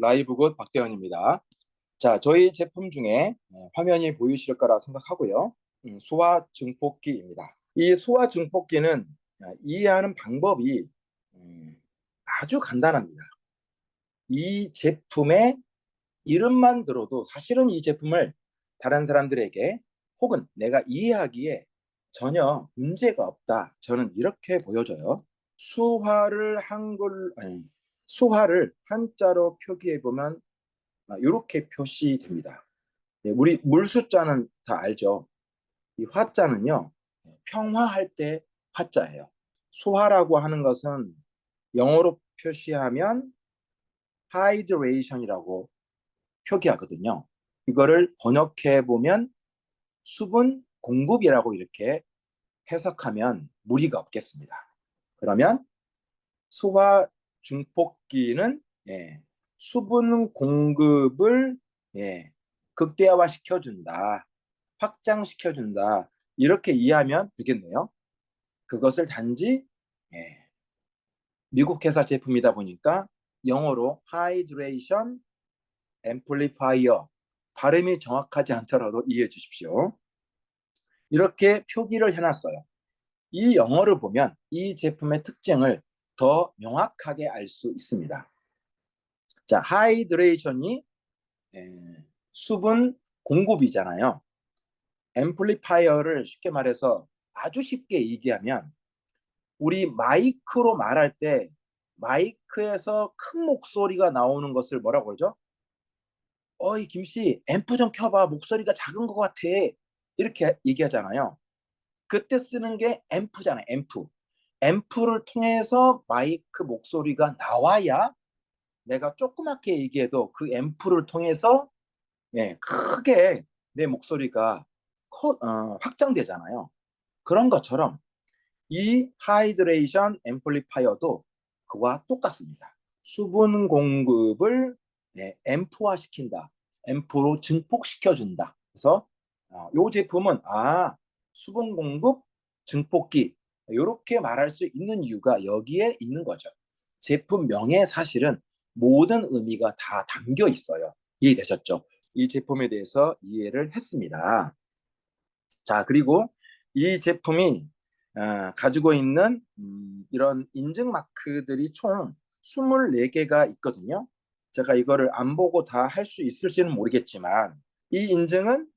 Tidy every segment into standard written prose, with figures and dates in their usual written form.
라이브 굿 박대현입니다. 자, 저희 제품 중에 화면이 보이실 거라 생각하고요. 수화 증폭기입니다. 이 수화 증폭기는 이해하는 방법이 아주 간단합니다. 이 제품의 이름만 들어도 사실은 이 제품을 다른 사람들에게 혹은 내가 이해하기에 전혀 문제가 없다. 저는 이렇게 보여져요. 수화를 수화를 한자로 표기해 보면 이렇게 표시됩니다. 우리 물 숫자는 다 알죠. 이 화자는요, 평화할 때 화자예요. 수화라고 하는 것은 영어로 표시하면 hydration이라고 표기하거든요. 이거를 번역해 보면 수분 공급이라고 이렇게 해석하면 무리가 없겠습니다. 그러면 수화 증폭기는 수분 공급을 극대화시켜준다, 확장시켜준다 이렇게 이해하면 되겠네요. 그것을 단지 미국 회사 제품이다 보니까 영어로 Hydration Amplifier 발음이 정확하지 않더라도 이해해 주십시오. 이렇게 표기를 해놨어요. 이 영어를 보면 이 제품의 특징을 더 명확하게 알 수 있습니다. 자, 하이드레이션이 수분 공급이잖아요. 앰플리파이어를 쉽게 말해서 아주 쉽게 얘기하면 우리 마이크로 말할 때 마이크에서 큰 목소리가 나오는 것을 뭐라고 그러죠? 어이 김씨 앰프 좀 켜봐 목소리가 작은 것 같아 이렇게 얘기하잖아요. 그때 쓰는 게 앰프잖아요. 앰프. 앰프를 통해서 마이크 목소리가 나와야 내가 조그맣게 얘기해도 그 앰프를 통해서 크게 내 목소리가 확장되잖아요. 그런 것처럼 이 하이드레이션 앰플리파이어도 그와 똑같습니다. 수분 공급을 앰프화 시킨다. 앰프로 증폭시켜준다. 그래서 이 제품은 수분 공급 증폭기 이렇게 말할 수 있는 이유가 여기에 있는 거죠. 제품명에 사실은 모든 의미가 다 담겨 있어요. 이해되셨죠? 이 제품에 대해서 이해를 했습니다. 자, 그리고 이 제품이 가지고 있는 이런 인증 마크들이 총 24개가 있거든요. 제가 이거를 안 보고 다 할 수 있을지는 모르겠지만 이 인증은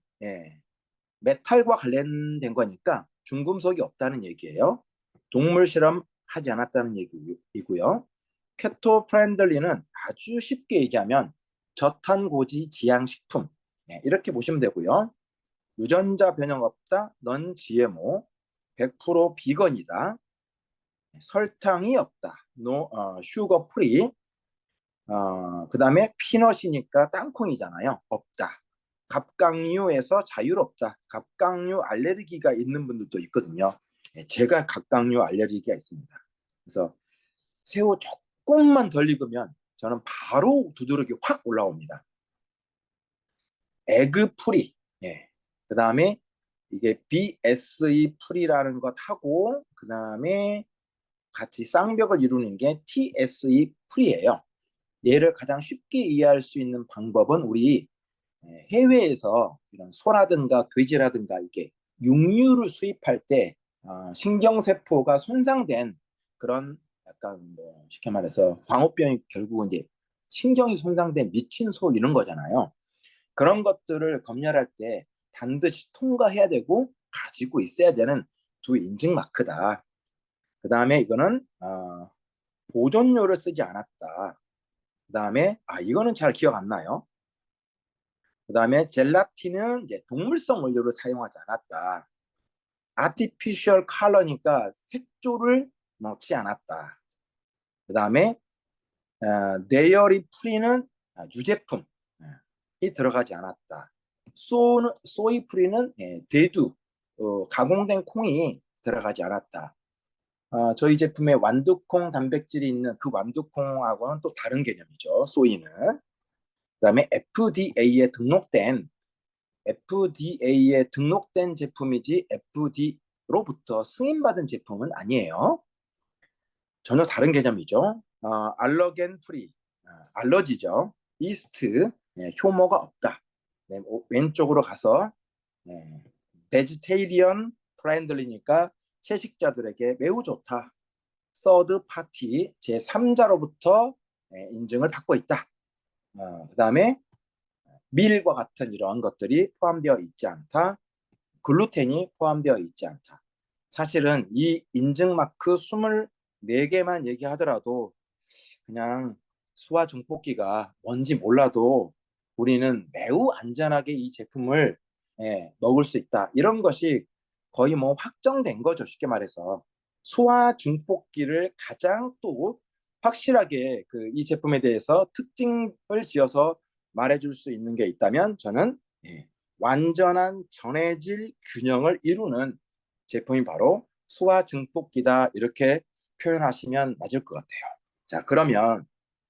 메탈과 관련된 거니까 중금속이 없다는 얘기예요. 동물 실험 하지 않았다는 얘기이고요. 케토 프렌들리는 아주 쉽게 얘기하면 저탄고지 지향식품 이렇게 보시면 되고요. 유전자 변형 없다, 넌 GMO, 100% 비건이다, 설탕이 없다, 슈거 프리, 그 다음에 피넛이니까 땅콩이잖아요. 없다. 갑각류에서 자유롭다. 갑각류 알레르기가 있는 분들도 있거든요. 제가 갑각류 알레르기가 있습니다. 그래서 새우 조금만 덜 익으면 저는 바로 두드러기 확 올라옵니다. 에그 프리. 그 다음에 이게 BSE 프리라는 것하고 그 다음에 같이 쌍벽을 이루는 게 TSE 프리예요. 얘를 가장 쉽게 이해할 수 있는 방법은 우리 해외에서 이런 소라든가 돼지라든가 이게 육류를 수입할 때 신경세포가 손상된 그런 약간 뭐 쉽게 말해서 광우병이 결국은 이제 신경이 손상된 미친 소 이런 거잖아요. 그런 것들을 검열할 때 반드시 통과해야 되고 가지고 있어야 되는 두 인증 마크다. 그 다음에 이거는 보존료를 쓰지 않았다. 그 다음에 이거는 잘 기억 안 나요. 그 다음에 젤라틴은 이제 동물성 원료를 사용하지 않았다. 아티피셜 컬러니까 색조를 넣지 않았다. 그 다음에 데이어리 프리는 유제품이 들어가지 않았다. 소이 프리는 대두 가공된 콩이 들어가지 않았다. 저희 제품에 완두콩 단백질이 있는 그 완두콩하고는 또 다른 개념이죠. 소이는. 그다음에 FDA에 등록된 제품이지 FD로부터 승인받은 제품은 아니에요. 전혀 다른 개념이죠. 알러겐 프리, 알러지죠. 이스트, 효모가 없다. 왼쪽으로 가서 베지테리언 프렌들리니까 채식자들에게 매우 좋다. 서드 파티 제3자로부터 인증을 받고 있다. 그 다음에 밀과 같은 이러한 것들이 포함되어 있지 않다. 글루텐이 포함되어 있지 않다. 사실은 이 인증 마크 24개만 얘기하더라도 그냥 수화 증폭기가 뭔지 몰라도 우리는 매우 안전하게 이 제품을 먹을 수 있다. 이런 것이 거의 뭐 확정된 거죠. 쉽게 말해서 수화 증폭기를 가장 또 확실하게 이 제품에 대해서 특징을 지어서 말해줄 수 있는 게 있다면 저는 완전한 전해질 균형을 이루는 제품이 바로 수화 증폭기다. 이렇게 표현하시면 맞을 것 같아요. 자, 그러면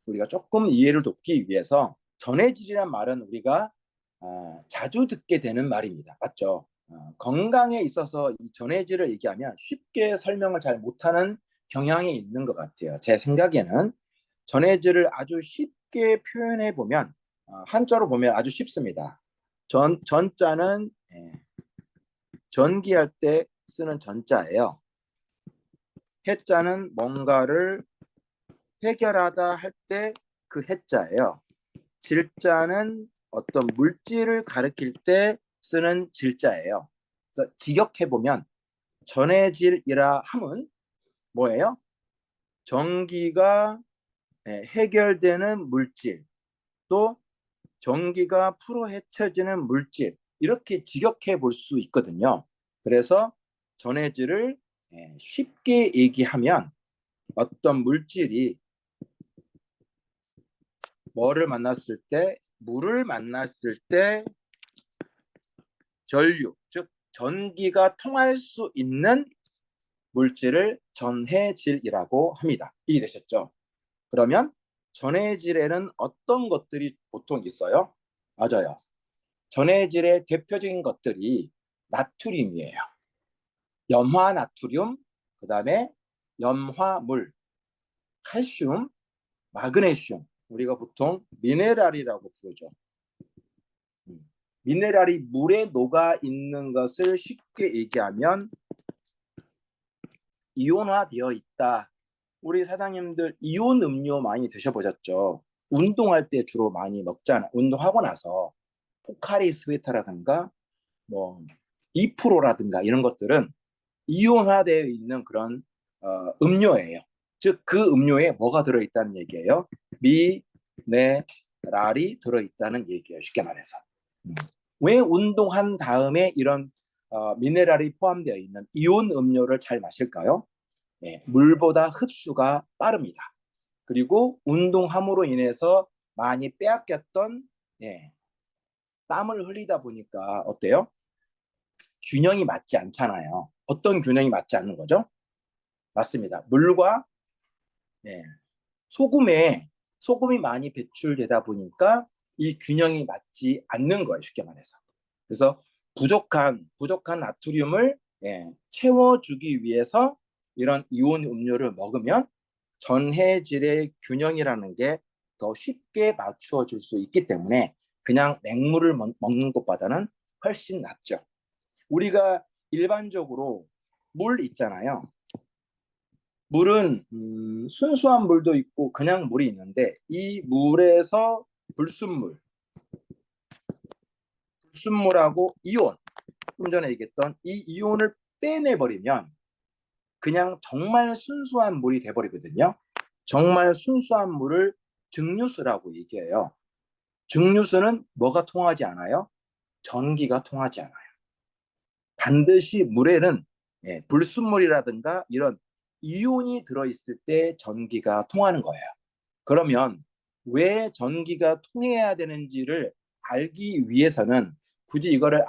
우리가 조금 이해를 돕기 위해서 전해질이란 말은 우리가 자주 듣게 되는 말입니다. 맞죠? 건강에 있어서 이 전해질을 얘기하면 쉽게 설명을 잘 못하는 경향이 있는 것 같아요. 제 생각에는 전해질을 아주 쉽게 표현해 보면 한자로 보면 아주 쉽습니다. 전자는 전기할 때 쓰는 전자예요. 해자는 뭔가를 해결하다 할 때 그 해자예요. 질자는 어떤 물질을 가리킬 때 쓰는 질자예요. 그래서 직역해보면 전해질이라 함은 뭐예요? 전기가 해결되는 물질, 또 전기가 풀어헤쳐지는 물질, 이렇게 직역해 볼 수 있거든요. 그래서 전해질을 쉽게 얘기하면 어떤 물질이 뭐를 만났을 때, 물을 만났을 때 전류, 즉 전기가 통할 수 있는 물질을 전해질이라고 합니다. 이해되셨죠? 그러면 전해질에는 어떤 것들이 보통 있어요? 맞아요. 전해질의 대표적인 것들이 나트륨이에요. 염화 나트륨, 그 다음에 염화물, 칼슘, 마그네슘, 우리가 보통 미네랄이라고 부르죠. 미네랄이 물에 녹아 있는 것을 쉽게 얘기하면 이온화되어 있다. 우리 사장님들 이온 음료 많이 드셔보셨죠? 운동할 때 주로 많이 먹잖아. 운동하고 나서 포카리 스웨트라든가 뭐 2%라든가 이런 것들은 이온화되어 있는 그런 음료예요. 즉 그 음료에 뭐가 들어있다는 얘기예요? 미네랄이 들어있다는 얘기예요. 쉽게 말해서. 왜 운동한 다음에 이런 미네랄이 포함되어 있는 이온 음료를 잘 마실까요? 물보다 흡수가 빠릅니다. 그리고 운동함으로 인해서 많이 빼앗겼던 땀을 흘리다 보니까 어때요? 균형이 맞지 않잖아요. 어떤 균형이 맞지 않는 거죠? 맞습니다. 물과 소금이 많이 배출되다 보니까 이 균형이 맞지 않는 거예요. 쉽게 말해서. 그래서 부족한 나트륨을 채워주기 위해서 이런 이온 음료를 먹으면 전해질의 균형이라는 게 더 쉽게 맞추어질 수 있기 때문에 그냥 맹물을 먹는 것보다는 훨씬 낫죠. 우리가 일반적으로 물 있잖아요. 물은 순수한 물도 있고 그냥 물이 있는데 이 물에서 불순물하고 이온, 좀 전에 얘기했던 이 이온을 빼내버리면 그냥 정말 순수한 물이 돼버리거든요. 정말 순수한 물을 증류수라고 얘기해요. 증류수는 뭐가 통하지 않아요? 전기가 통하지 않아요. 반드시 물에는 불순물이라든가 이런 이온이 들어있을 때 전기가 통하는 거예요. 그러면 왜 전기가 통해야 되는지를 알기 위해서는 굳이 이거를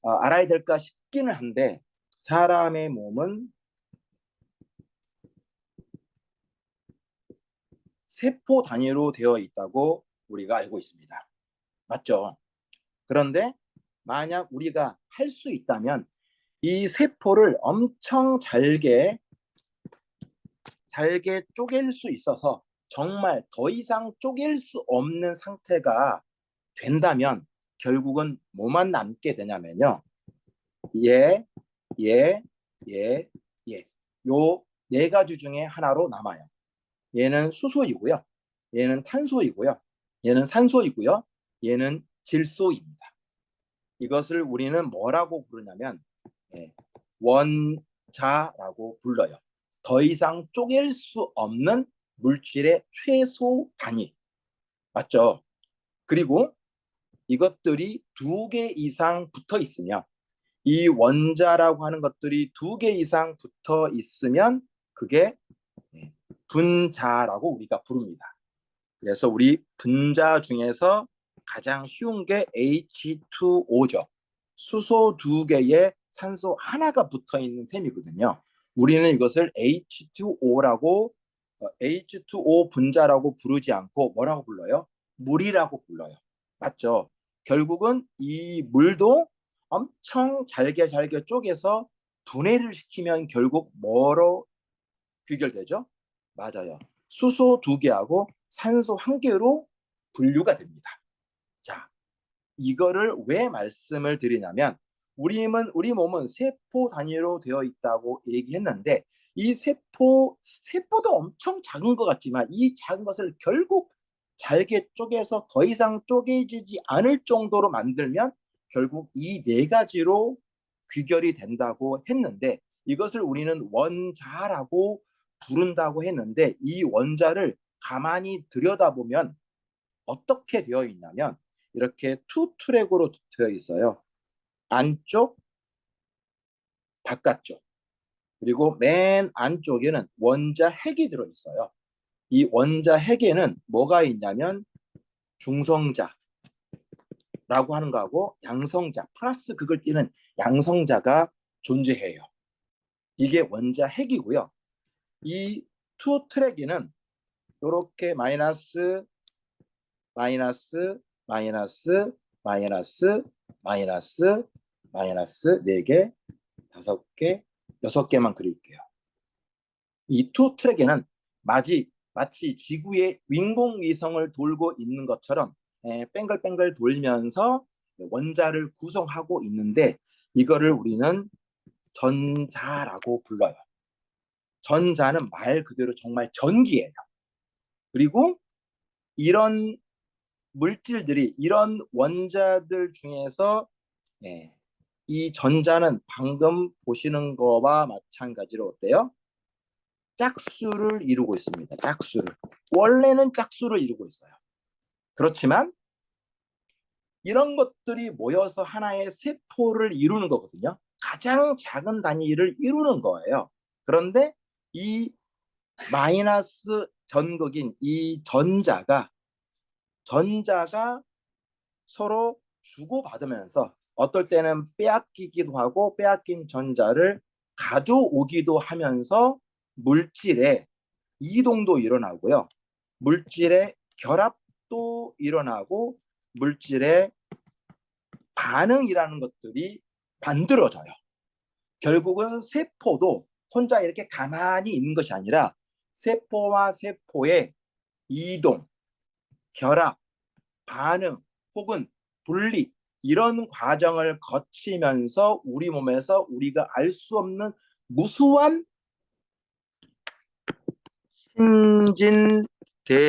알아야 될까 싶기는 한데 사람의 몸은 세포 단위로 되어 있다고 우리가 알고 있습니다. 맞죠? 그런데 만약 우리가 할 수 있다면 이 세포를 엄청 잘게 쪼갤 수 있어서 정말 더 이상 쪼갤 수 없는 상태가 된다면 결국은 뭐만 남게 되냐면요. 얘, 얘, 얘, 얘. 요 네 가지 중에 하나로 남아요. 얘는 수소이고요. 얘는 탄소이고요. 얘는 산소이고요. 얘는 질소입니다. 이것을 우리는 뭐라고 부르냐면 원자라고 불러요. 더 이상 쪼갤 수 없는 물질의 최소 단위. 맞죠? 그리고 이것들이 2개 이상 붙어 있으면 이 원자라고 하는 것들이 2개 이상 붙어 있으면 그게 분자라고 우리가 부릅니다. 그래서 우리 분자 중에서 가장 쉬운 게 H2O죠. 수소 2개에 산소 하나가 붙어 있는 셈이거든요. 우리는 이것을 H2O라고 H2O 분자라고 부르지 않고 뭐라고 불러요? 물이라고 불러요. 맞죠? 결국은 이 물도 엄청 잘게 잘게 쪼개서 분해를 시키면 결국 뭐로 귀결되죠? 맞아요. 수소 2개하고 산소 1개로 분류가 됩니다. 자, 이거를 왜 말씀을 드리냐면 우리 몸은 세포 단위로 되어 있다고 얘기했는데 이 세포도 엄청 작은 것 같지만 이 작은 것을 결국 잘게 쪼개서 더 이상 쪼개지지 않을 정도로 만들면 결국 이 네 가지로 귀결이 된다고 했는데 이것을 우리는 원자라고 부른다고 했는데 이 원자를 가만히 들여다보면 어떻게 되어 있냐면 이렇게 투 트랙으로 되어 있어요. 안쪽, 바깥쪽. 그리고 맨 안쪽에는 원자 핵이 들어 있어요. 이 원자 핵에는 뭐가 있냐면 중성자라고 하는 거하고 양성자, 플러스 그걸 띠는 양성자가 존재해요. 이게 원자 핵이고요. 이 투 트랙에는 이렇게 마이너스, 마이너스, 마이너스, 마이너스, 마이너스, 마이너스 4개, 5개, 6개만 그릴게요. 이 투 트랙에는 마치 지구의 인공위성을 돌고 있는 것처럼 뺑글뺑글 돌면서 원자를 구성하고 있는데 이거를 우리는 전자라고 불러요. 전자는 말 그대로 정말 전기예요. 그리고 이런 물질들이 이런 원자들 중에서 이 전자는 방금 보시는 거와 마찬가지로 어때요? 짝수를 이루고 있습니다. 짝수를. 원래는 짝수를 이루고 있어요. 그렇지만 이런 것들이 모여서 하나의 세포를 이루는 거거든요. 가장 작은 단위를 이루는 거예요. 그런데 이 마이너스 전극인 이 전자가 서로 주고받으면서 어떨 때는 빼앗기기도 하고 빼앗긴 전자를 가져오기도 하면서 물질의 이동도 일어나고요. 물질의 결합도 일어나고 물질의 반응이라는 것들이 만들어져요. 결국은 세포도 혼자 이렇게 가만히 있는 것이 아니라 세포와 세포의 이동, 결합, 반응 혹은 분리 이런 과정을 거치면서 우리 몸에서 우리가 알 수 없는 무수한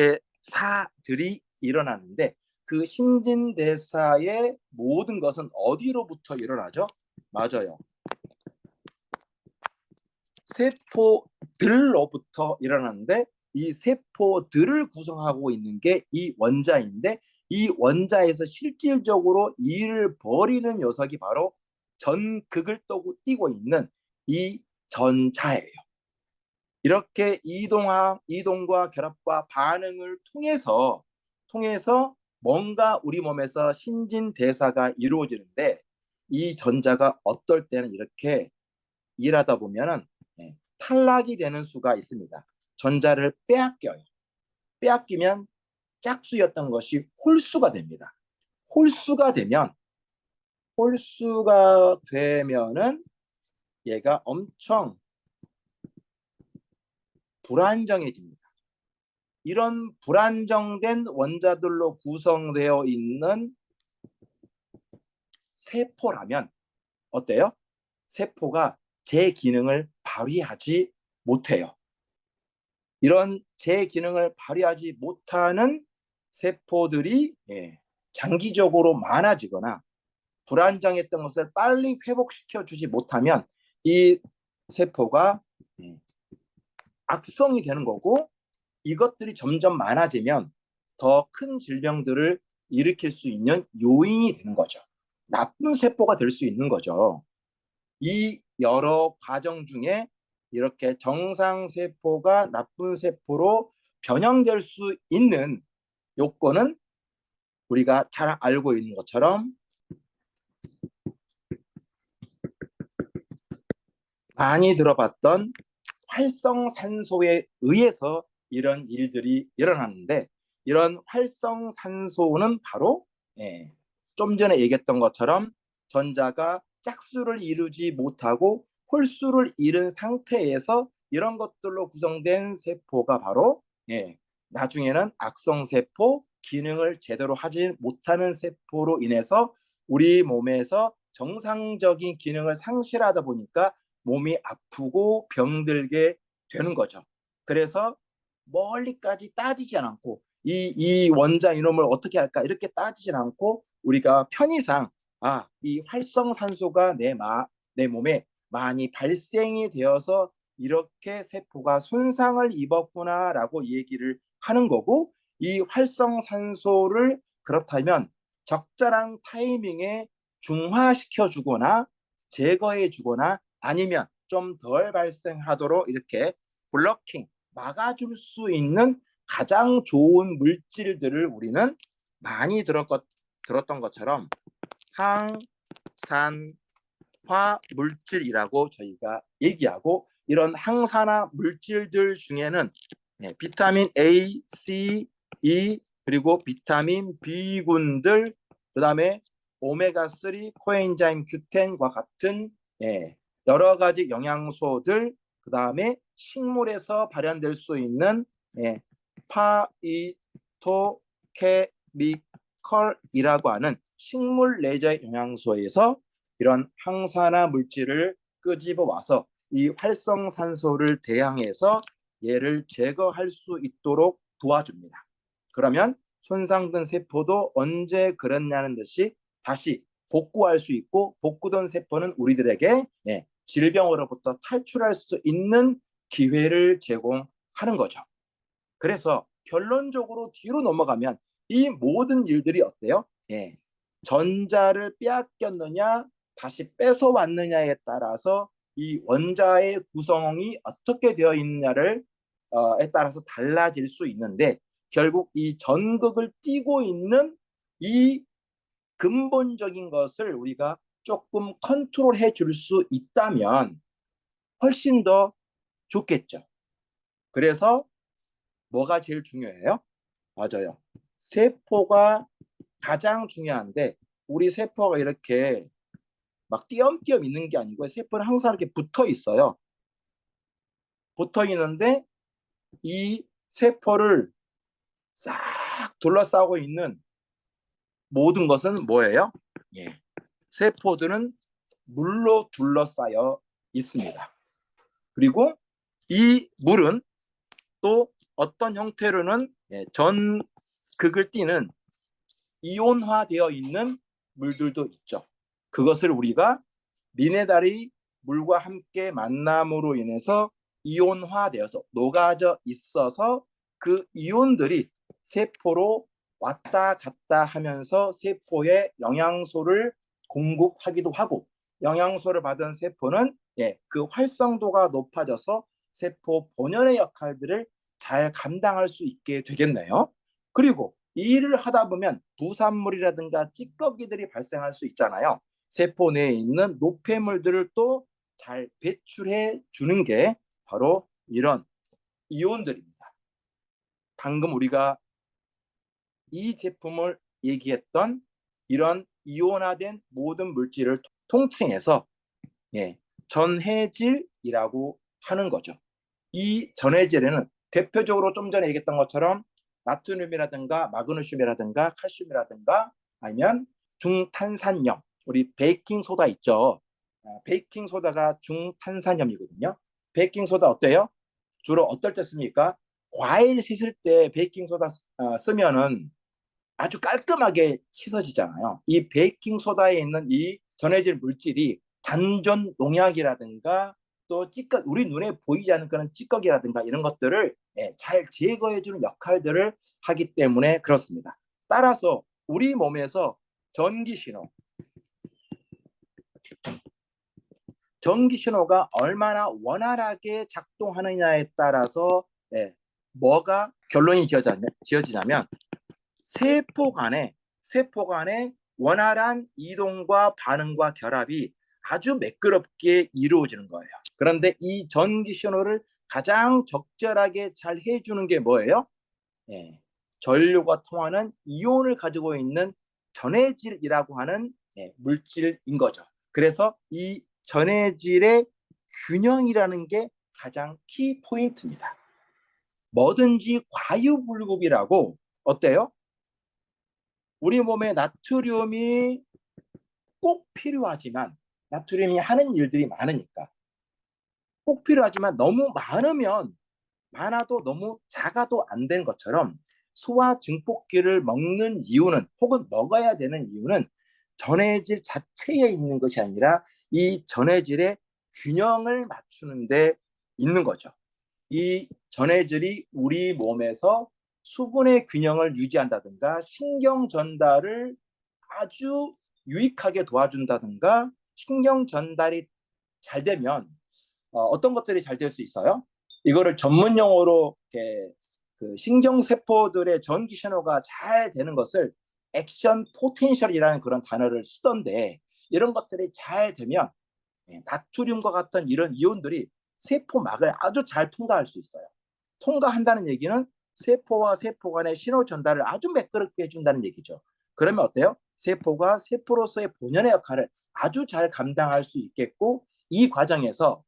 신진대사들이 일어나는데 그 신진대사의 모든 것은 어디로부터 일어나죠? 맞아요. 세포들로부터 일어나는데 이 세포들을 구성하고 있는 게 이 원자인데 이 원자에서 실질적으로 일을 벌이는 녀석이 바로 전극을 띠고 있는 이 전자예요. 이렇게 이동과 결합과 반응을 통해서 뭔가 우리 몸에서 신진대사가 이루어지는데 이 전자가 어떨 때는 이렇게 일하다 보면은 탈락이 되는 수가 있습니다. 전자를 빼앗겨요. 빼앗기면 짝수였던 것이 홀수가 됩니다. 홀수가 되면은 얘가 엄청 불안정해집니다. 이런 불안정된 원자들로 구성되어 있는 세포라면 어때요? 세포가 제 기능을 발휘하지 못해요. 이런 제 기능을 발휘하지 못하는 세포들이 장기적으로 많아지거나 불안정했던 것을 빨리 회복시켜 주지 못하면 이 세포가 악성이 되는 거고, 이것들이 점점 많아지면 더 큰 질병들을 일으킬 수 있는 요인이 되는 거죠. 나쁜 세포가 될 수 있는 거죠. 이 여러 과정 중에 이렇게 정상 세포가 나쁜 세포로 변형될 수 있는 요건은 우리가 잘 알고 있는 것처럼 많이 들어봤던 활성산소에 의해서 이런 일들이 일어나는데, 이런 활성산소는 바로 좀 전에 얘기했던 것처럼 전자가 짝수를 이루지 못하고 홀수를 이룬 상태에서 이런 것들로 구성된 세포가 바로 나중에는 악성세포, 기능을 제대로 하지 못하는 세포로 인해서 우리 몸에서 정상적인 기능을 상실하다 보니까 몸이 아프고 병들게 되는 거죠. 그래서 멀리까지 따지지 않고 이 원자 이놈을 어떻게 할까 이렇게 따지지 않고 우리가 편의상 이 활성산소가 내 몸에 많이 발생이 되어서 이렇게 세포가 손상을 입었구나라고 얘기를 하는 거고, 이 활성산소를 그렇다면 적절한 타이밍에 중화시켜 주거나 제거해 주거나 아니면 좀 덜 발생하도록 이렇게 블러킹, 막아줄 수 있는 가장 좋은 물질들을 우리는 많이 들었던 것처럼 항산화 물질이라고 저희가 얘기하고, 이런 항산화 물질들 중에는 비타민 A, C, E, 그리고 비타민 B군들, 그 다음에 오메가3, 코엔자임 큐텐과 같은 여러 가지 영양소들, 그 다음에 식물에서 발현될 수 있는 파이토케미컬이라고 하는 식물 내재 영양소에서 이런 항산화 물질을 끄집어 와서 이 활성산소를 대항해서 얘를 제거할 수 있도록 도와줍니다. 그러면 손상된 세포도 언제 그랬냐는 듯이 다시 복구할 수 있고, 복구된 세포는 우리들에게 질병으로부터 탈출할 수 있는 기회를 제공하는 거죠. 그래서 결론적으로 뒤로 넘어가면 이 모든 일들이 어때요? 전자를 빼앗겼느냐 다시 뺏어왔느냐에 따라서 이 원자의 구성이 어떻게 되어 있느냐를 에 따라서 달라질 수 있는데, 결국 이 전극을 띠고 있는 이 근본적인 것을 우리가 조금 컨트롤해 줄 수 있다면 훨씬 더 좋겠죠. 그래서 뭐가 제일 중요해요? 맞아요. 세포가 가장 중요한데, 우리 세포가 이렇게 막 띄엄띄엄 있는 게 아니고 세포는 항상 이렇게 붙어 있어요. 붙어 있는데 이 세포를 싹 둘러싸고 있는 모든 것은 뭐예요? 세포들은 물로 둘러싸여 있습니다. 그리고 이 물은 또 어떤 형태로는 전극을 띠는 이온화되어 있는 물들도 있죠. 그것을 우리가 미네랄이 물과 함께 만남으로 인해서 이온화되어서 녹아져 있어서 그 이온들이 세포로 왔다 갔다 하면서 세포에 영양소를 공급하기도 하고, 영양소를 받은 세포는 그 활성도가 높아져서 세포 본연의 역할들을 잘 감당할 수 있게 되겠네요. 그리고 이 일을 하다 보면 부산물이라든가 찌꺼기들이 발생할 수 있잖아요. 세포 내에 있는 노폐물들을 또 잘 배출해 주는 게 바로 이런 이온들입니다. 방금 우리가 이 제품을 얘기했던 이런 이온화된 모든 물질을 통칭해서 전해질이라고 하는 거죠. 이 전해질에는 대표적으로 좀 전에 얘기했던 것처럼 나트륨이라든가 마그네슘이라든가 칼슘이라든가 아니면 중탄산염, 우리 베이킹 소다 있죠. 베이킹 소다가 중탄산염이거든요. 베이킹 소다 어때요? 주로 어떨 때 씁니까? 과일 씻을 때 베이킹 소다 쓰면은 아주 깔끔하게 씻어지잖아요. 이 베이킹 소다에 있는 이 전해질 물질이 잔존 농약이라든가 또 찌꺼기, 우리 눈에 보이지 않는 그런 찌꺼기라든가 이런 것들을 잘 제거해주는 역할들을 하기 때문에 그렇습니다. 따라서 우리 몸에서 전기 신호, 전기 신호가 얼마나 원활하게 작동하느냐에 따라서 뭐가 결론이 지어지냐면 세포 간의 원활한 이동과 반응과 결합이 아주 매끄럽게 이루어지는 거예요. 그런데 이 전기 신호를 가장 적절하게 잘 해주는 게 뭐예요? 전류가 통하는 이온을 가지고 있는 전해질이라고 하는 물질인 거죠. 그래서 이 전해질의 균형이라는 게 가장 키 포인트입니다. 뭐든지 과유불급이라고 어때요? 우리 몸에 나트륨이 꼭 필요하지만 나트륨이 하는 일들이 많으니까 꼭 필요하지만 너무 많아도 너무 작아도 안 되는 것처럼 소화 증폭기를 먹는 이유는 혹은 먹어야 되는 이유는 전해질 자체에 있는 것이 아니라 이 전해질의 균형을 맞추는 데 있는 거죠. 이 전해질이 우리 몸에서 수분의 균형을 유지한다든가 신경 전달을 아주 유익하게 도와준다든가 신경 전달이 잘 되면 어떤 것들이 잘 될 수 있어요? 이거를 전문 용어로 그 신경세포들의 전기 신호가 잘 되는 것을 액션 포텐셜이라는 그런 단어를 쓰던데 이런 것들이 잘 되면 나트륨과 같은 이런 이온들이 세포막을 아주 잘 통과할 수 있어요. 통과한다는 얘기는 세포와 세포 간의 신호 전달을 아주 매끄럽게 해준다는 얘기죠. 그러면 어때요? 세포가 세포로서의 본연의 역할을 아주 잘 감당할 수 있겠고 이 과정에서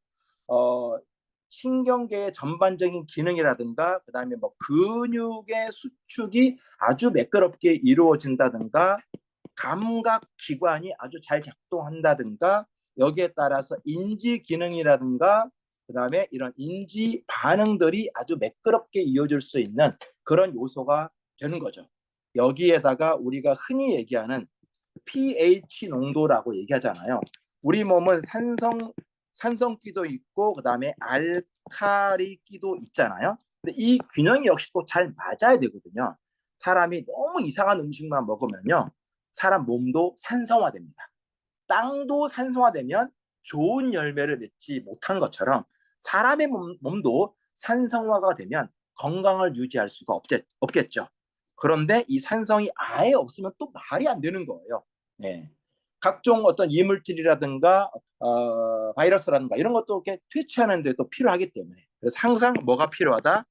신경계의 전반적인 기능이라든가 그다음에 뭐 근육의 수축이 아주 매끄럽게 이루어진다든가 감각 기관이 아주 잘 작동한다든가 여기에 따라서 인지 기능이라든가 그다음에 이런 인지 반응들이 아주 매끄럽게 이어질 수 있는 그런 요소가 되는 거죠. 여기에다가 우리가 흔히 얘기하는 pH 농도라고 얘기하잖아요. 우리 몸은 산성기도 있고 그다음에 알칼리기도 있잖아요. 근데 이 균형이 역시 또 잘 맞아야 되거든요. 사람이 너무 이상한 음식만 먹으면요. 사람 몸도 산성화됩니다. 땅도 산성화되면 좋은 열매를 맺지 못한 것처럼 사람의 몸도 산성화가 되면 건강을 유지할 수가 없겠죠. 그런데 이 산성이 아예 없으면 또 말이 안 되는 거예요. 네. 각종 어떤 이물질이라든가 바이러스라든가 이런 것도 이렇게 퇴치하는 데 또 필요하기 때문에 그래서 항상 뭐가 필요하다?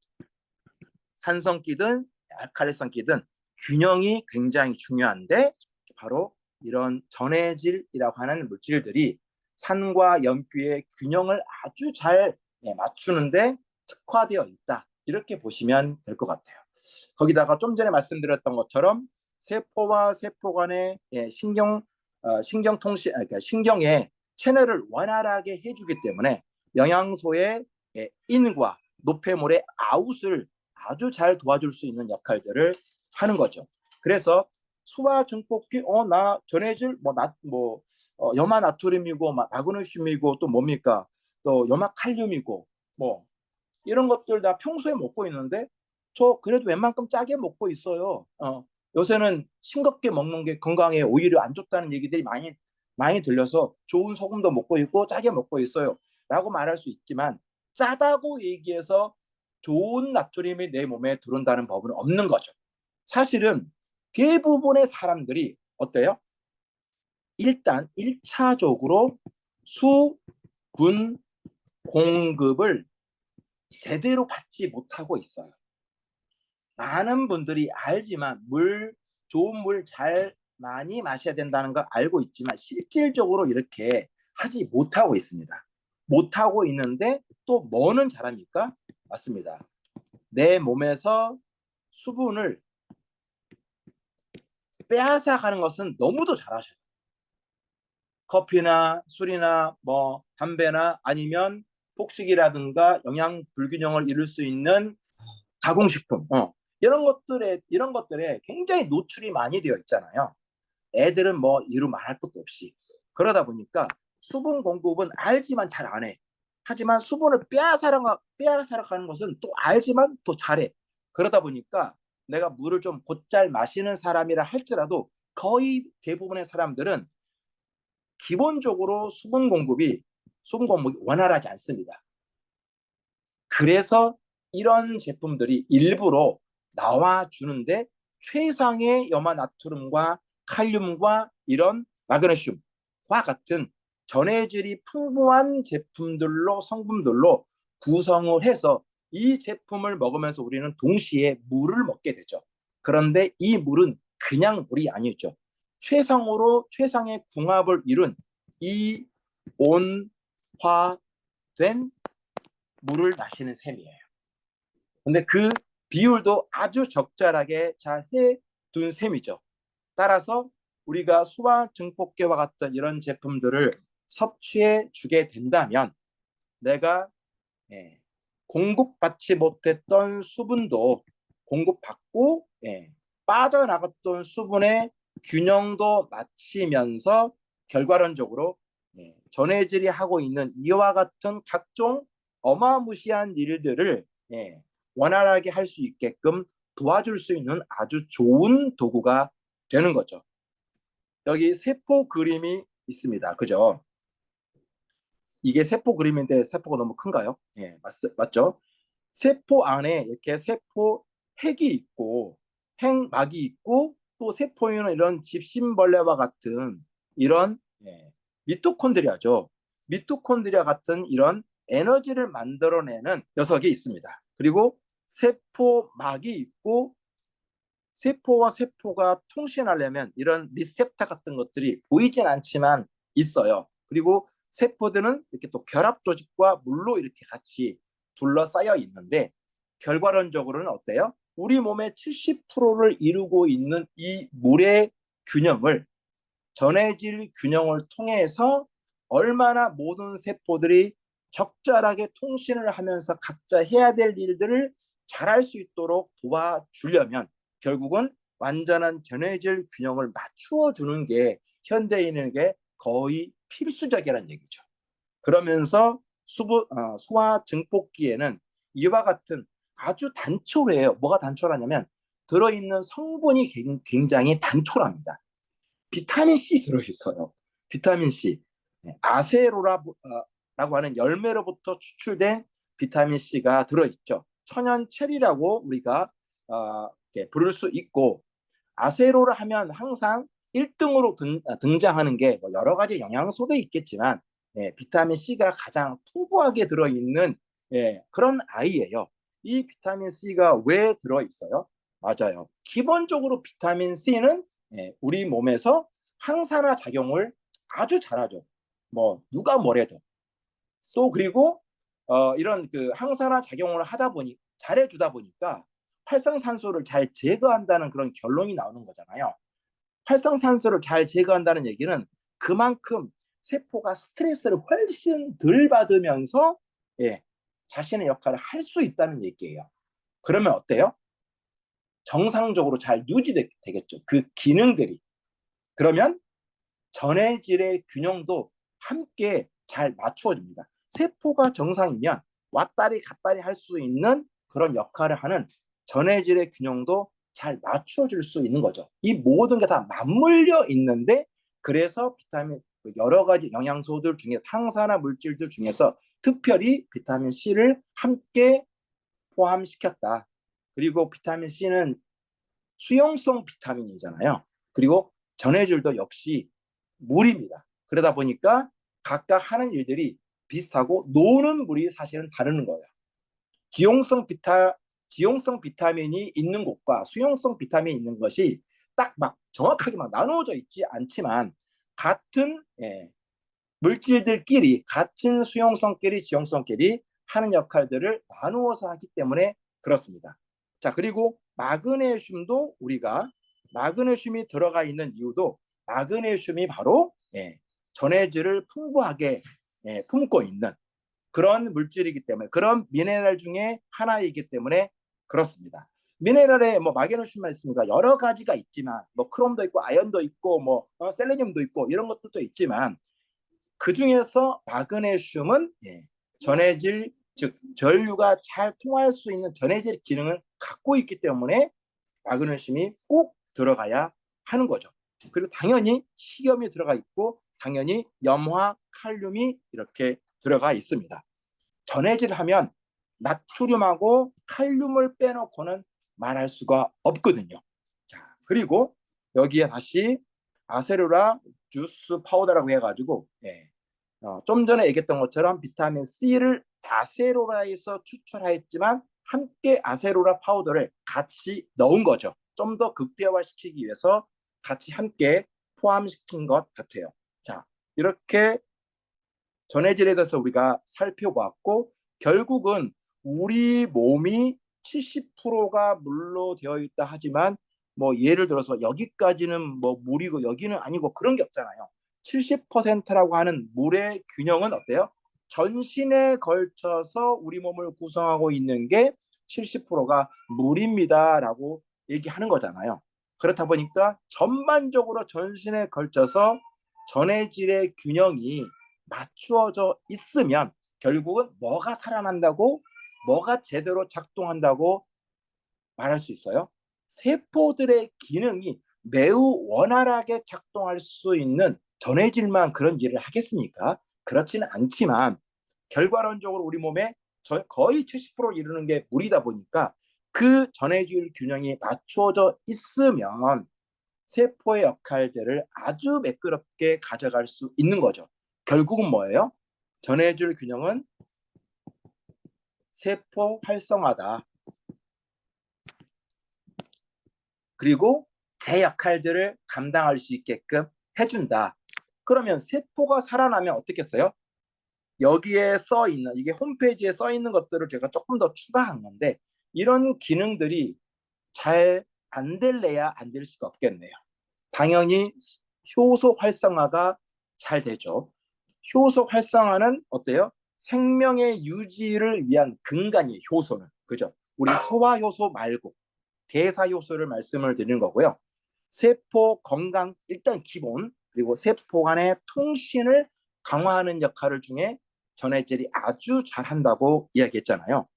산성끼든 알칼리성끼든 균형이 굉장히 중요한데 바로 이런 전해질이라고 하는 물질들이 산과 염기의 균형을 아주 잘 맞추는데 특화되어 있다. 이렇게 보시면 될 것 같아요. 거기다가 좀 전에 말씀드렸던 것처럼 세포와 세포 간의 신경통신, 그러니까 신경의 채널을 원활하게 해주기 때문에 영양소의 인과 노폐물의 아웃을 아주 잘 도와줄 수 있는 역할들을 하는 거죠. 그래서 소화 증폭기, 나 전해질, 염화 나트륨이고, 마그네슘이고, 또 뭡니까? 또 염화 칼륨이고, 뭐, 이런 것들 다 평소에 먹고 있는데, 저 그래도 웬만큼 짜게 먹고 있어요. 요새는 싱겁게 먹는 게 건강에 오히려 안 좋다는 얘기들이 많이 들려서 좋은 소금도 먹고 있고, 짜게 먹고 있어요. 라고 말할 수 있지만, 짜다고 얘기해서 좋은 나트륨이 내 몸에 들어온다는 법은 없는 거죠. 사실은 대부분의 사람들이 어때요? 일단 1차적으로 수분 공급을 제대로 받지 못하고 있어요. 많은 분들이 알지만 좋은 물 잘 많이 마셔야 된다는 걸 알고 있지만 실질적으로 이렇게 하지 못하고 있습니다. 못하고 있는데 또 뭐는 잘합니까? 맞습니다. 내 몸에서 수분을 빼앗아가는 것은 너무도 잘하셔요. 커피나 술이나 뭐 담배나 아니면 폭식이라든가 영양 불균형을 이룰 수 있는 가공식품, 이런 것들에 굉장히 노출이 많이 되어 있잖아요. 애들은 뭐 이루 말할 것도 없이. 그러다 보니까 수분 공급은 알지만 잘 안 해. 하지만 수분을 빼앗아러 가는 것은 또 알지만 또 잘해. 그러다 보니까 내가 물을 좀 곧잘 마시는 사람이라 할지라도 거의 대부분의 사람들은 기본적으로 수분 공급이 원활하지 않습니다. 그래서 이런 제품들이 일부러 나와 주는데 최상의 염화나트륨과 칼륨과 이런 마그네슘과 같은 전해질이 풍부한 성분들로 구성을 해서 이 제품을 먹으면서 우리는 동시에 물을 먹게 되죠. 그런데 이 물은 그냥 물이 아니죠. 최상의 궁합을 이룬 이온화된 물을 마시는 셈이에요. 근데 그 비율도 아주 적절하게 잘 해둔 셈이죠. 따라서 우리가 수화 증폭기와 같은 이런 제품들을 섭취해 주게 된다면 내가 공급받지 못했던 수분도 공급받고 빠져나갔던 수분의 균형도 맞추면서 결과론적으로 전해질이 하고 있는 이와 같은 각종 어마무시한 일들을 원활하게 할 수 있게끔 도와줄 수 있는 아주 좋은 도구가 되는 거죠. 여기 세포 그림이 있습니다. 그죠? 이게 세포 그림인데 세포가 너무 큰가요? 맞죠? 세포 안에 이렇게 세포 핵이 있고 핵막이 있고 또 세포에는 이런 집신벌레와 같은 이런 미토콘드리아죠. 미토콘드리아 같은 이런 에너지를 만들어내는 녀석이 있습니다. 그리고 세포막이 있고 세포와 세포가 통신하려면 이런 리셉터 같은 것들이 보이진 않지만 있어요. 그리고 세포들은 이렇게 또 결합 조직과 물로 이렇게 같이 둘러싸여 있는데 결과론적으로는 어때요? 우리 몸의 70%를 이루고 있는 이 물의 균형을 전해질 균형을 통해서 얼마나 모든 세포들이 적절하게 통신을 하면서 각자 해야 될 일들을 잘할 수 있도록 도와주려면 결국은 완전한 전해질 균형을 맞추어 주는 게 현대인에게 거의 필수적이라는 얘기죠. 그러면서 소화 증폭기에는 이와 같은 아주 단촐해요. 뭐가 단촐하냐면 들어있는 성분이 굉장히 단촐합니다. 비타민 C 들어있어요. 비타민 C. 아세로라고 하는 열매로부터 추출된 비타민 C가 들어있죠. 천연 체리라고 우리가 부를 수 있고 아세로를 하면 항상 1등으로 등장하는 게 뭐 여러 가지 영양소도 있겠지만 비타민 C가 가장 풍부하게 들어있는 그런 아이예요. 이 비타민 C가 왜 들어있어요? 맞아요. 기본적으로 비타민 C는 우리 몸에서 항산화 작용을 아주 잘하죠. 뭐 누가 뭐래도. 또 그리고 이런 그 항산화 작용을 잘해주다 보니까 활성산소를 잘 제거한다는 그런 결론이 나오는 거잖아요. 활성산소를 잘 제거한다는 얘기는 그만큼 세포가 스트레스를 훨씬 덜 받으면서 자신의 역할을 할 수 있다는 얘기예요. 그러면 어때요? 정상적으로 잘 유지되겠죠. 그 기능들이. 그러면 전해질의 균형도 함께 잘 맞추어집니다. 세포가 정상이면 왔다리 갔다리 할 수 있는 그런 역할을 하는 전해질의 균형도 잘 맞춰줄 수 있는 거죠. 이 모든 게 다 맞물려 있는데 그래서 비타민 여러 가지 영양소들 중에 항산화 물질들 중에서 특별히 비타민 C를 함께 포함시켰다. 그리고 비타민 C는 수용성 비타민이잖아요. 그리고 전해질도 역시 물입니다. 그러다 보니까 각각 하는 일들이 비슷하고 노는 물이 사실은 다르는 거예요. 기용성 비타민이 있는 곳과 수용성 비타민이 있는 것이 딱 막 정확하게 막 나누어져 있지 않지만 같은 물질들끼리 같은 수용성끼리 지용성끼리 하는 역할들을 나누어서 하기 때문에 그렇습니다. 자, 그리고 마그네슘도 우리가 마그네슘이 들어가 있는 이유도 마그네슘이 바로 전해질을 풍부하게 품고 있는 그런 물질이기 때문에 그런 미네랄 중에 하나이기 때문에 그렇습니다. 미네랄에 뭐 마그네슘만 있습니까? 여러 가지가 있지만 뭐 크롬도 있고 아연도 있고 뭐 셀레늄도 있고 이런 것들도 있지만 그 중에서 마그네슘은 전해질 즉 전류가 잘 통할 수 있는 전해질 기능을 갖고 있기 때문에 마그네슘이 꼭 들어가야 하는 거죠. 그리고 당연히 식염이 들어가 있고 당연히 염화, 칼륨이 이렇게 들어가 있습니다. 전해질 하면 나트륨하고 칼륨을 빼놓고는 말할 수가 없거든요. 자, 그리고 여기에 다시 아세로라 주스 파우더라고 해가지고 좀 전에 얘기했던 것처럼 비타민 C를 아세로라에서 추출하였지만 함께 아세로라 파우더를 같이 넣은 거죠. 좀 더 극대화시키기 위해서 같이 함께 포함시킨 것 같아요. 자, 이렇게 전해질에 대해서 우리가 살펴보았고 결국은 우리 몸이 70%가 물로 되어 있다 하지만 뭐 예를 들어서 여기까지는 뭐 물이고 여기는 아니고 그런 게 없잖아요. 70%라고 하는 물의 균형은 어때요? 전신에 걸쳐서 우리 몸을 구성하고 있는 게 70%가 물입니다라고 얘기하는 거잖아요. 그렇다 보니까 전반적으로 전신에 걸쳐서 전해질의 균형이 맞추어져 있으면 결국은 뭐가 살아난다고 뭐가 제대로 작동한다고 말할 수 있어요? 세포들의 기능이 매우 원활하게 작동할 수 있는 전해질만 그런 일을 하겠습니까? 그렇지는 않지만 결과론적으로 우리 몸에 거의 70% 이루는 게 물이다 보니까 그 전해질 균형이 맞추어져 있으면 세포의 역할들을 아주 매끄럽게 가져갈 수 있는 거죠. 결국은 뭐예요? 전해질 균형은 세포 활성화다. 그리고 제 역할들을 감당할 수 있게끔 해준다. 그러면 세포가 살아나면 어떻겠어요? 여기에 써 있는 이게 홈페이지에 써 있는 것들을 제가 조금 더 추가한 건데 이런 기능들이 잘 안 될래야 안 될 수가 없겠네요. 당연히 효소 활성화가 잘 되죠. 효소 활성화는 어때요? 생명의 유지를 위한 근간이 효소는 그죠? 우리 소화 효소 말고 대사 효소를 말씀을 드리는 거고요. 세포 건강 일단 기본 그리고 세포 간의 통신을 강화하는 역할을 중에 전해질이 아주 잘한다고 이야기했잖아요.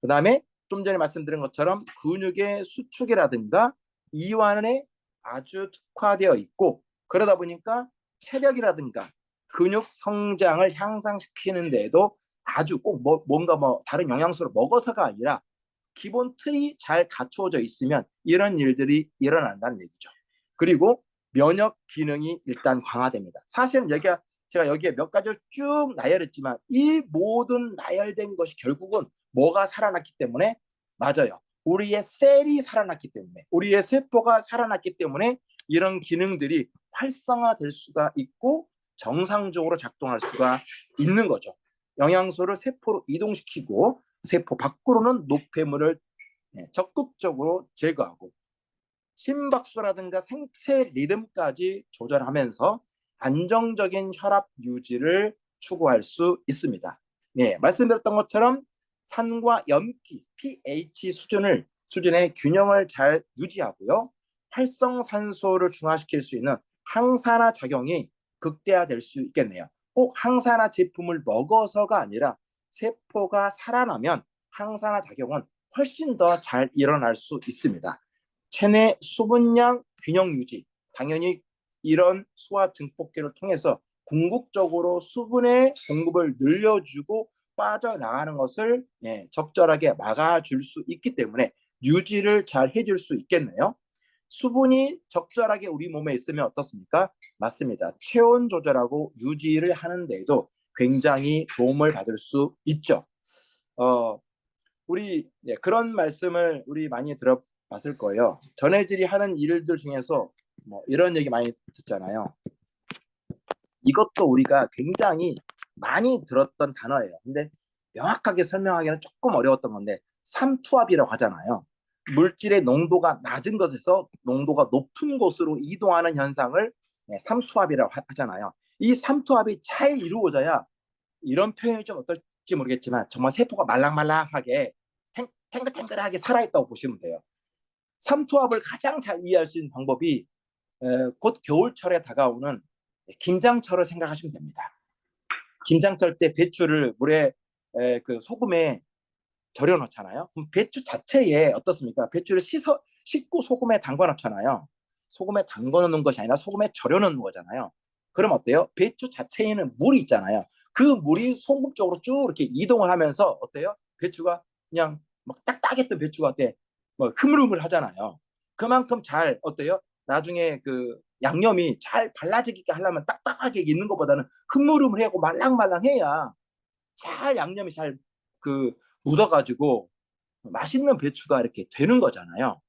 그 다음에 좀 전에 말씀드린 것처럼 근육의 수축이라든가 이완에 아주 특화되어 있고 그러다 보니까 체력이라든가 근육 성장을 향상시키는 데에도 아주 꼭 뭔가 다른 영양소를 먹어서가 아니라 기본 틀이 잘 갖추어져 있으면 이런 일들이 일어난다는 얘기죠. 그리고 면역 기능이 일단 강화됩니다. 사실은 제가 여기에 몇 가지를 쭉 나열했지만 이 모든 나열된 것이 결국은 뭐가 살아났기 때문에 맞아요. 우리의 셀이 살아났기 때문에 우리의 세포가 살아났기 때문에 이런 기능들이 활성화될 수가 있고 정상적으로 작동할 수가 있는 거죠. 영양소를 세포로 이동시키고 세포 밖으로는 노폐물을 적극적으로 제거하고 심박수라든가 생체 리듬까지 조절하면서 안정적인 혈압 유지를 추구할 수 있습니다. 네, 말씀드렸던 것처럼 산과 염기, pH 수준의 균형을 잘 유지하고요. 활성산소를 중화시킬 수 있는 항산화 작용이 극대화될 수 있겠네요. 꼭 항산화 제품을 먹어서가 아니라 세포가 살아나면 항산화 작용은 훨씬 더 잘 일어날 수 있습니다. 체내 수분량 균형 유지, 당연히 이런 소화 증폭기를 통해서 궁극적으로 수분의 공급을 늘려주고 빠져나가는 것을 적절하게 막아줄 수 있기 때문에 유지를 잘 해줄 수 있겠네요. 수분이 적절하게 우리 몸에 있으면 어떻습니까? 맞습니다. 체온 조절하고 유지를 하는 데에도 굉장히 도움을 받을 수 있죠. 우리 그런 말씀을 우리 많이 들어봤을 거예요. 전해질이 하는 일들 중에서 뭐 이런 얘기 많이 듣잖아요. 이것도 우리가 굉장히 많이 들었던 단어예요. 근데 명확하게 설명하기는 조금 어려웠던 건데 삼투압이라고 하잖아요. 물질의 농도가 낮은 것에서 농도가 높은 곳으로 이동하는 현상을 삼투압이라고 하잖아요. 이 삼투압이 잘 이루어져야, 이런 표현이 좀 어떨지 모르겠지만 정말 세포가 말랑말랑하게 탱글탱글하게 살아있다고 보시면 돼요. 삼투압을 가장 잘 이해할 수 있는 방법이 곧 겨울철에 다가오는 김장철을 생각하시면 됩니다. 김장철 때 배추를 물에 그 소금에 절여 놓잖아요. 그럼 배추 자체에 어떻습니까? 배추를 씻고 소금에 담가 놓잖아요. 소금에 담가 놓는 것이 아니라 소금에 절여 놓는 거잖아요. 그럼 어때요? 배추 자체에는 물이 있잖아요. 그 물이 소금 쪽으로 쭉 이렇게 이동을 하면서 어때요? 배추가 그냥 막 딱딱했던 배추가 어때? 뭐 흐물흐물 하잖아요. 그만큼 잘 어때요? 나중에 그 양념이 잘 발라지게 하려면 딱딱하게 있는 것보다는 흐물흐물하고 말랑말랑해야 잘 양념이 잘 그 묻어가지고 맛있는 배추가 이렇게 되는 거잖아요.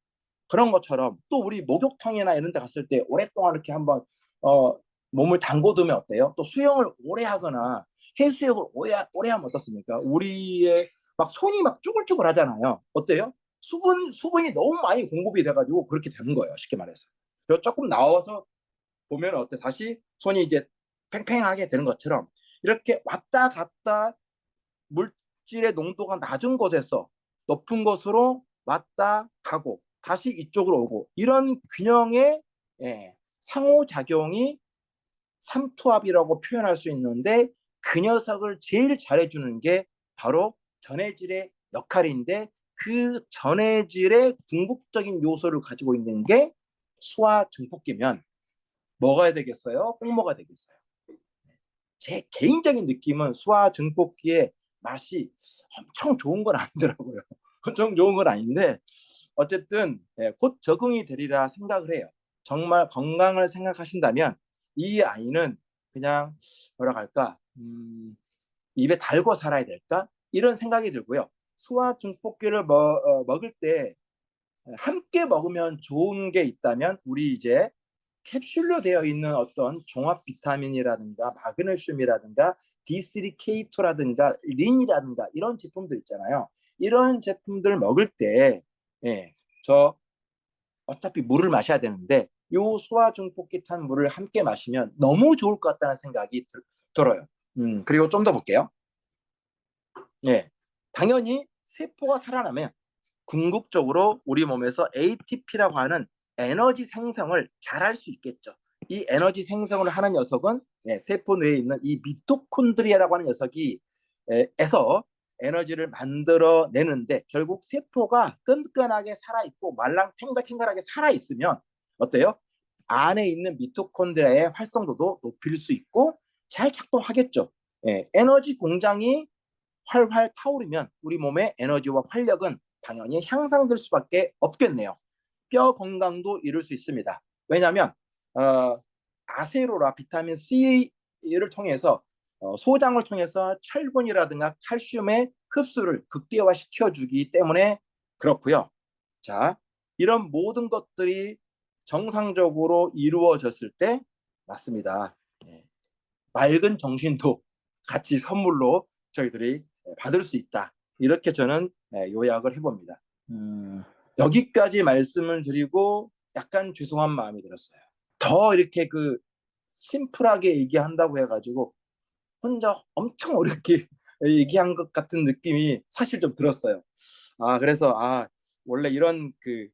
그런 것처럼 또 우리 목욕탕이나 이런 데 갔을 때 오랫동안 이렇게 한번 어, 몸을 담궈두면 어때요? 또 수영을 오래 하거나 해수욕을 오래 하면 어떻습니까? 우리의 막 손이 막 쭈글쭈글 하잖아요. 어때요? 수분이 너무 많이 공급이 돼가지고 그렇게 되는 거예요. 쉽게 말해서. 그리고 조금 나와서 보면 어때? 다시 손이 이제 팽팽하게 되는 것처럼 이렇게 왔다 갔다 물질의 농도가 낮은 곳에서 높은 곳으로 왔다 가고 다시 이쪽으로 오고, 이런 균형의 상호작용이 삼투압이라고 표현할 수 있는데, 그 녀석을 제일 잘해주는 게 바로 전해질의 역할인데, 그 전해질의 궁극적인 요소를 가지고 있는 게 수화증폭기면 뭐가 되겠어요? 꼭 뭐가 되겠어요? 제 개인적인 느낌은 수화증폭기의 맛이 엄청 좋은 건 아니더라고요. 엄청 좋은 건 아닌데 어쨌든 곧 적응이 되리라 생각을 해요. 정말 건강을 생각하신다면 이 아이는 그냥 뭐라 할까, 입에 달고 살아야 될까, 이런 생각이 들고요. 수화증폭기를 먹을 때 함께 먹으면 좋은 게 있다면, 우리 이제 캡슐로 되어 있는 어떤 종합 비타민이라든가 마그네슘이라든가 D3K2라든가 린이라든가 이런 제품들 있잖아요. 이런 제품들 먹을 때, 저 어차피 물을 마셔야 되는데 요 소화중폭기 탄 물을 함께 마시면 너무 좋을 것 같다는 생각이 들어요. 그리고 좀 더 볼게요. 당연히 세포가 살아나면 궁극적으로 우리 몸에서 ATP라고 하는 에너지 생성을 잘할 수 있겠죠. 이 에너지 생성을 하는 녀석은 세포 내에 있는 이 미토콘드리아라고 하는 녀석이 에서 에너지를 만들어내는데, 결국 세포가 끈끈하게 살아있고 말랑 탱글탱글하게 살아있으면 어때요? 안에 있는 미토콘드리아의 활성도도 높일 수 있고 잘 작동하겠죠. 에너지 공장이 활활 타오르면 우리 몸의 에너지와 활력은 당연히 향상될 수밖에 없겠네요. 뼈 건강도 이룰 수 있습니다. 왜냐하면 아세로라 비타민 C를 통해서 소장을 통해서 철분이라든가 칼슘의 흡수를 극대화시켜주기 때문에 그렇고요. 자, 이런 모든 것들이 정상적으로 이루어졌을 때 맞습니다. 맑은 정신도 같이 선물로 저희들이 받을 수 있다. 이렇게 저는 요약을 해봅니다. 여기까지 말씀을 드리고 약간 죄송한 마음이 들었어요. 더 이렇게 그 심플하게 얘기한다고 해가지고 혼자 엄청 어렵게 얘기한 것 같은 느낌이 사실 좀 들었어요. 그래서 원래 이런 그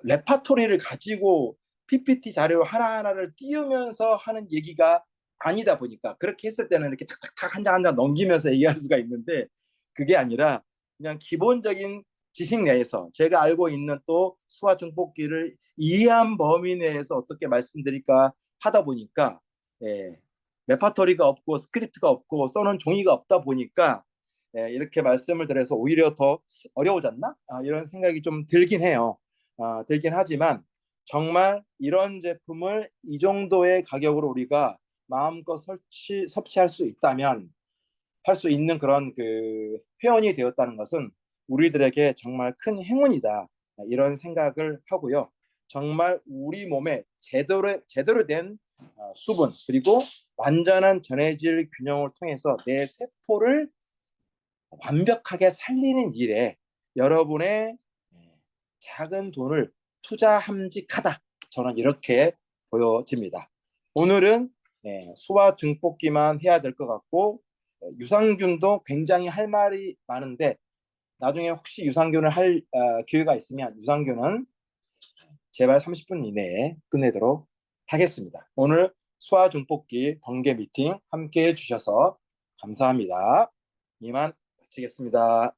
레파토리를 가지고 PPT 자료 하나하나를 띄우면서 하는 얘기가 아니다 보니까, 그렇게 했을 때는 이렇게 탁탁탁 한 장 한 장 넘기면서 얘기할 수가 있는데, 그게 아니라 그냥 기본적인 지식 내에서 제가 알고 있는 또 수화 증폭기를 이해한 범위 내에서 어떻게 말씀드릴까 하다 보니까, 레파토리가 없고 스크립트가 없고 써놓은 종이가 없다 보니까 이렇게 말씀을 드려서 오히려 더 어려워졌나? 이런 생각이 좀 들긴 해요. 들긴 하지만 정말 이런 제품을 이 정도의 가격으로 우리가 마음껏 섭취할 수 있다면, 할 수 있는 그런 그 회원이 되었다는 것은 우리들에게 정말 큰 행운이다, 이런 생각을 하고요. 정말 우리 몸에 제대로 된 수분 그리고 완전한 전해질 균형을 통해서 내 세포를 완벽하게 살리는 일에 여러분의 작은 돈을 투자함직하다. 저는 이렇게 보여집니다. 오늘은 수화 증폭기만 해야 될 것 같고 유산균도 굉장히 할 말이 많은데 나중에 혹시 유산균을 할 기회가 있으면 유산균은 제발 30분 이내에 끝내도록 하겠습니다. 오늘 수화 증폭기 번개 미팅 함께 해주셔서 감사합니다. 이만 마치겠습니다.